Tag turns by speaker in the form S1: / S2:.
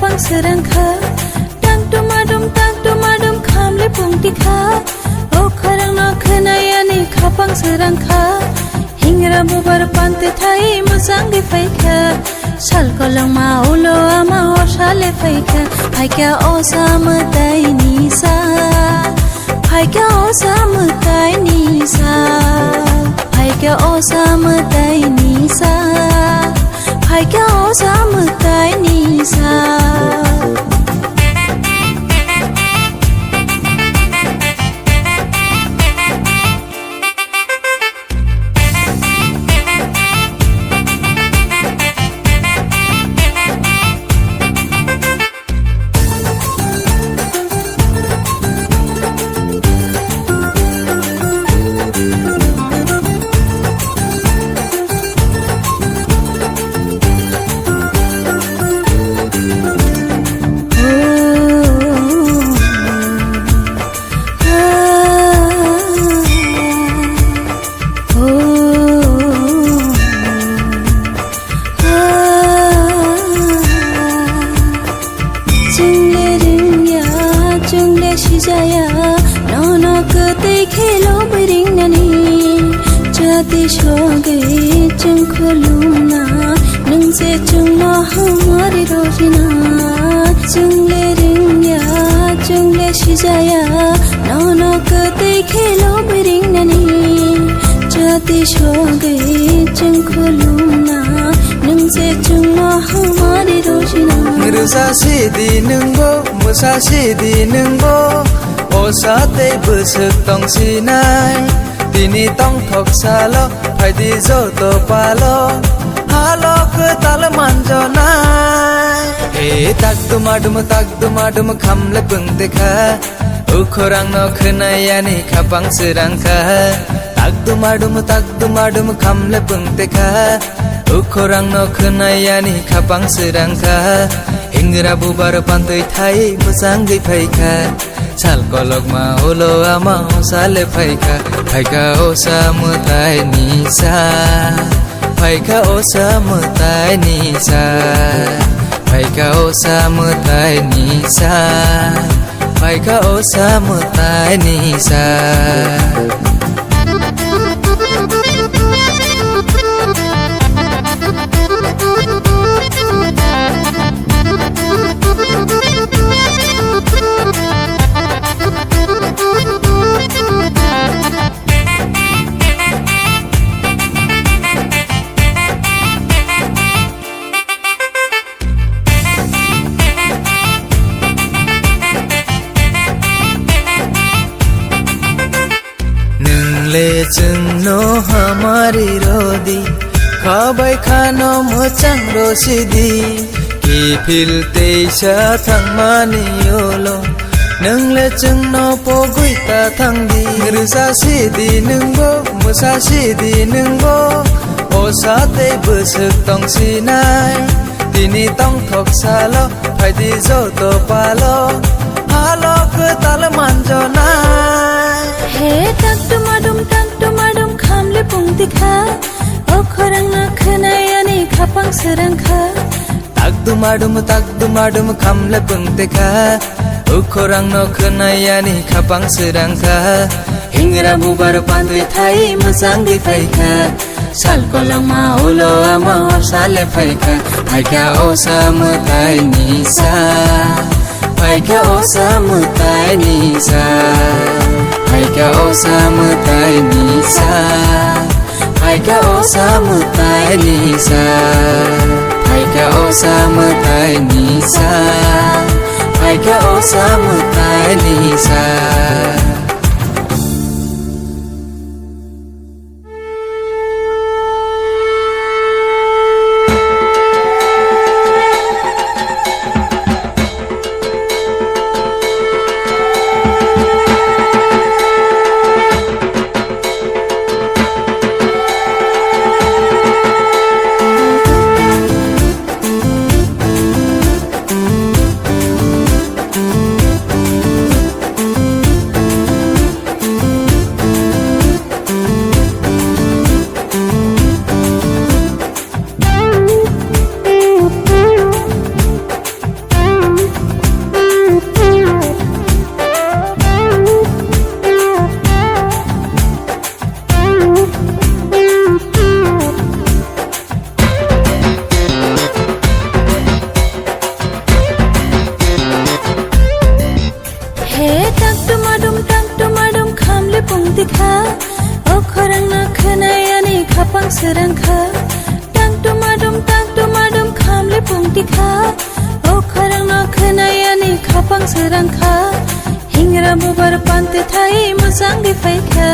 S1: kapang serangka tang tumadum khamle pungtika o kharang no khnayani kapang serangka hingra bubar pante thai musang di faika sal kolang ma ulo ama osale faika faika osamtai nisa faika osamtai nisa faika osamtai nisa faika osamtai nisa Jaya nono kete khelo bring nani jati shoge chung khuluna nung se chung no hamari rojina chung le ring ya chung le shijaya nono kete khelo bring nani jati shoge chung khuluna nung se chung no hamari rojina
S2: Rusa sidi nungbo musa sidi nungbo osate busuk tong sinai dini tong thok salo phaidi jo to palo halo ke tal manjonai e tak dumadum khamle pung dekha ukhorang no khnayani khapang serangka tak dumadum khamle pung dekha ukhorang no khnayani khapang serangka hingra bubar pantoi thai musang gi phaika sal kolok ma ulo ama osale phaika phaika osamtai nisa phaika osamtai nisa phaika osamtai nisa phaika osamtai nisa ले चुनो हमारी रोदी खाबाय खानो मोचां रोसिदी कि फिलते थांमानि YOLO नोंले चुनो पगुइता थांदी रुसा सिदी नोंबो मुसा सिदी नोंबो ओसाते बुसुक तंसिनाय दिनि तं थकसालो फायदि जतो पालो हालो खोताल मानजनाय
S1: हे tak tumadum khamle pungtika o kharang na khnayani khapang serangka
S2: tak dumadum khamle pungtika o kharang no khnayani khapang serangka hingra bubar pandui thai musang gi phaika sal kolang ma ulo ama sale phaika phaika osamtai nisa phaika osamtai nisa phaika osamtai nisa phaika osamtai nisa phaika osamtai nisa phaika osamtai nisa
S1: हे taktumadum khamle pungtikha o khorangna khonayani khapang srangkha taktumadum khamle pungtikha o khorangna khonayani khapang srangkha hingra bubar pante thai musang di faikha